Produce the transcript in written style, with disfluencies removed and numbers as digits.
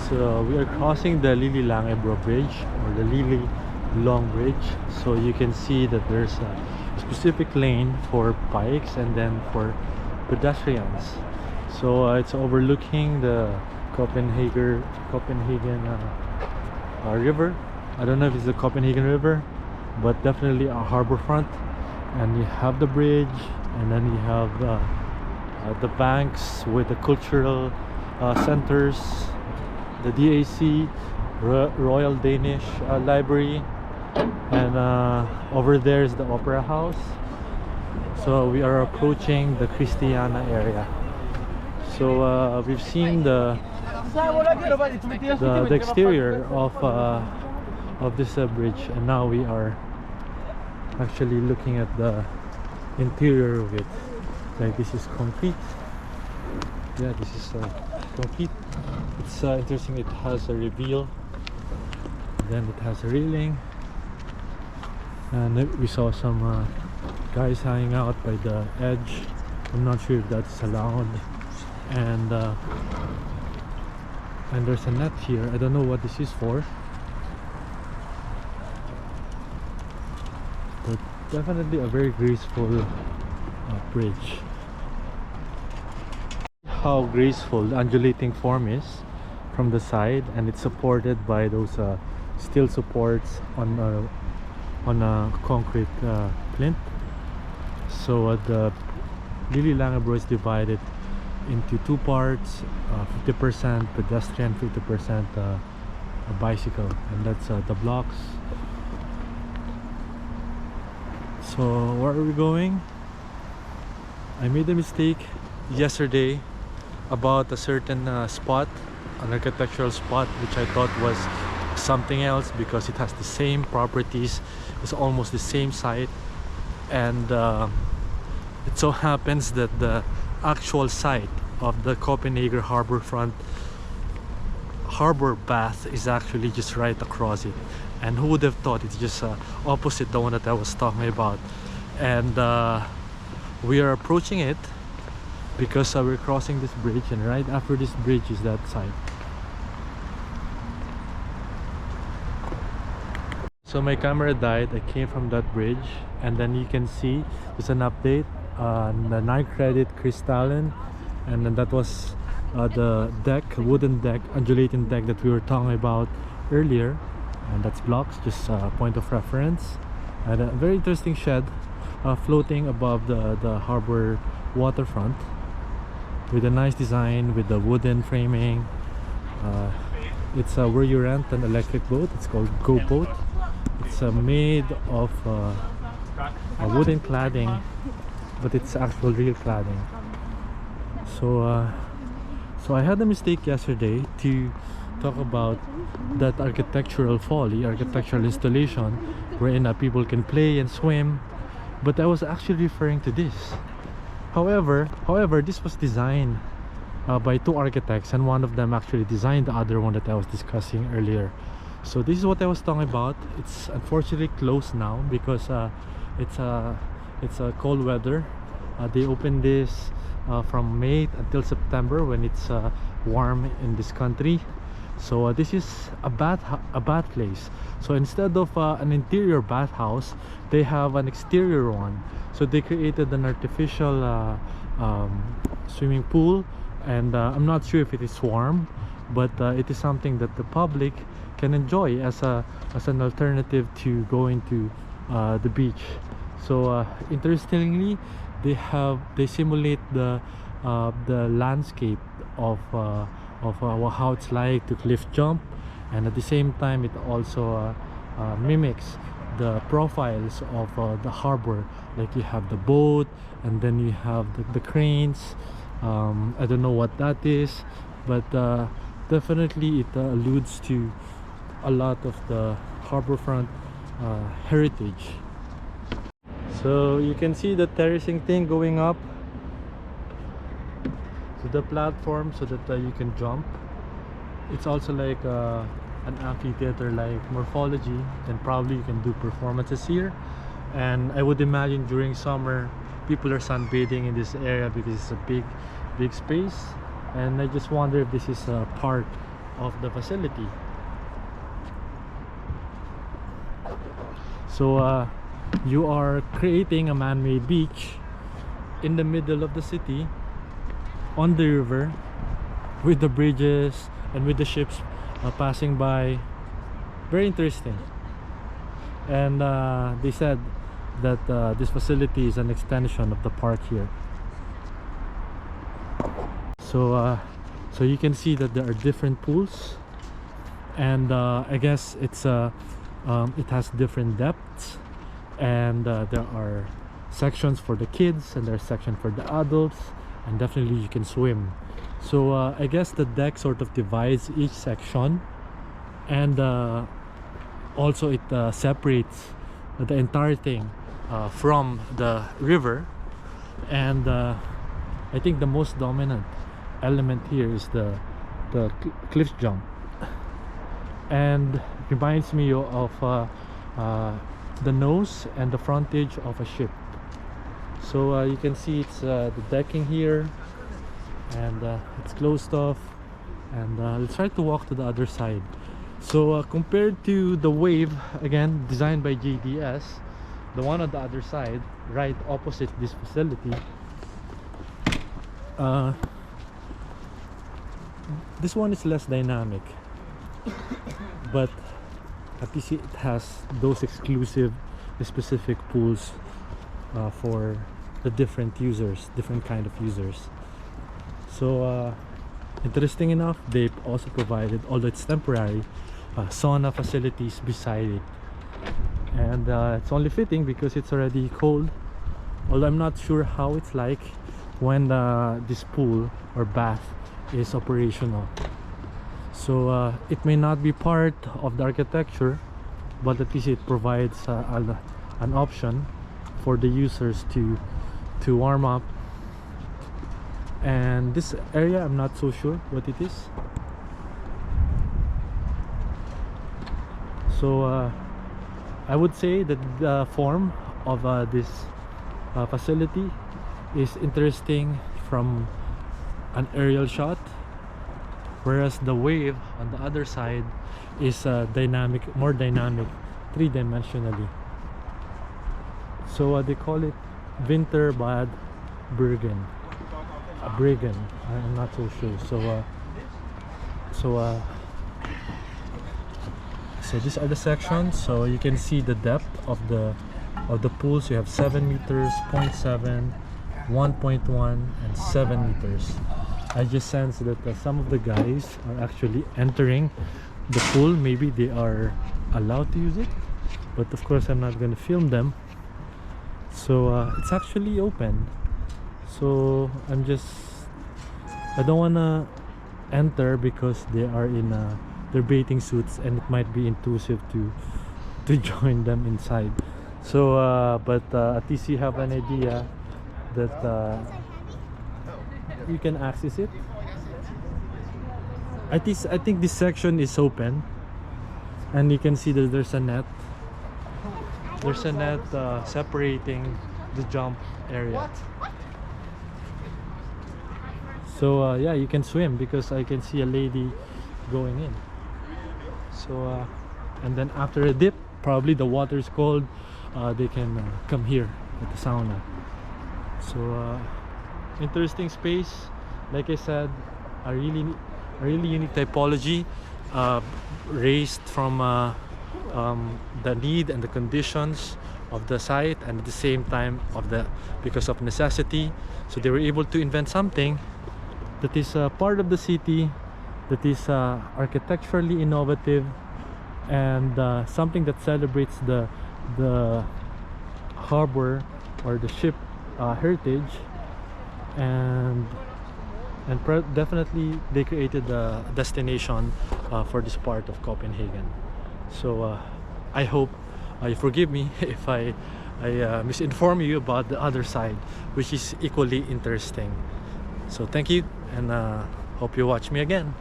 So we are crossing the Lille Langebro Bridge, or the Lille Long Bridge. So you can see that there's a specific lane for bikes and then for pedestrians. So it's overlooking the Copenhagen river. I don't know if it's the Copenhagen River, but definitely a harbor front. And you have the bridge, and then you have the banks with the cultural centers, the DAC, Royal Danish Library, and over there is the Opera House. So we are approaching the Christiana area. So we've seen the exterior of this bridge, and now we are actually looking at the interior of it. Like, this is concrete. Yeah, this is concrete. It's interesting. It has a reveal, then it has a railing, and we saw some guys hanging out by the edge. I'm not sure if that's allowed. And there's a net here. I don't know what this is for, but definitely a very graceful bridge. How graceful the undulating form is from the side, and it's supported by those steel supports on a concrete plinth. So the Lille Langebro is divided into two parts, 50% pedestrian, 50% a bicycle, and that's the blocks. So where are we going? I made a mistake yesterday about a certain spot, an architectural spot, which I thought was something else because it has the same properties, it's almost the same site, and it so happens that the actual site of the Copenhagen harbor bath is actually just right across it. And who would have thought? It's just opposite the one that I was talking about. And we are approaching it because we're crossing this bridge, and right after this bridge is that site. So my camera died. I came from that bridge, and then you can see there's an update on the 9 credit crystalline, and then that was the deck, wooden deck, undulating deck that we were talking about earlier, and that's blocks, just a point of reference. And a very interesting shed floating above the harbor waterfront with a nice design with the wooden framing. It's where you rent an electric boat. It's called Go Boat. It's made of a wooden cladding, but it's actual real cladding. So I had a mistake yesterday to talk about that architectural folly, architectural installation wherein people can play and swim, but I was actually referring to this. However, this was designed by 2 architects, and one of them actually designed the other one that I was discussing earlier. So this is what I was talking about. It's unfortunately closed now because it's a cold weather. They opened this from May until September when it's warm in this country. So this is a bath place. So instead of an interior bathhouse, they have an exterior one. So they created an artificial swimming pool, and I'm not sure if it is warm, but it is something that the public can enjoy as an alternative to going to the beach. So interestingly, they simulate the landscape of how it's like to cliff jump, and at the same time it also mimics the profiles of the harbor. Like, you have the boat, and then you have the cranes. I don't know what that is, but definitely it alludes to a lot of the harborfront heritage. So you can see the terracing thing going up to the platform so that you can jump. It's also like an amphitheater like morphology, and probably you can do performances here. And I would imagine during summer people are sunbathing in this area because it's a big space. And I just wonder if this is a part of the facility. So you are creating a man-made beach in the middle of the city, on the river, with the bridges and with the ships passing by. Very interesting. And they said that this facility is an extension of the park here. So you can see that there are different pools, and I guess it's it has different depths, and there are sections for the kids and there's section for the adults, and definitely you can swim. So I guess the deck sort of divides each section, and also it separates the entire thing from the river. And I think the most dominant element here is the cliff jump, and reminds me of the nose and the frontage of a ship. So you can see it's the decking here, and it's closed off. And let's try to walk to the other side. So compared to the wave, again designed by JDS, the one on the other side, right opposite this facility, this one is less dynamic, but at least it has those exclusive specific pools for the different users, different kind of users. So interesting enough, they also provided, although it's temporary, sauna facilities beside it. And it's only fitting because it's already cold, although I'm not sure how it's like when this pool or bath is operational. So it may not be part of the architecture, but at least it provides an option for the users to warm up. And this area, I'm not so sure what it is. So I would say that the form of this facility is interesting from an aerial shot, whereas the wave on the other side is dynamic, more dynamic, three-dimensionally. So they call it Winterbad Bergen. Briggen, I'm not so sure. So these are the sections. So you can see the depth of the pools. You have 7 meters, 0.7, 1.1, and 7 meters. I just sense that some of the guys are actually entering the pool. Maybe they are allowed to use it, but of course I'm not going to film them. So it's actually open. So I don't want to enter because they are in their bathing suits, and it might be intrusive to join them inside. So but at least you have an idea that you can access it. At least I think this section is open, and you can see that there's a net. There's a net separating the jump area. So yeah, you can swim because I can see a lady going in. So and then after a dip, probably the water is cold, they can come here at the sauna. So interesting space. Like I said, a really unique typology, raised from the need and the conditions of the site, and at the same time because of necessity. So they were able to invent something that is part of the city, that is architecturally innovative, and something that celebrates the harbor or the ship heritage, and definitely they created a destination for this part of Copenhagen. So I hope you forgive me if I misinform you about the other side, which is equally interesting. So thank you, and hope you watch me again.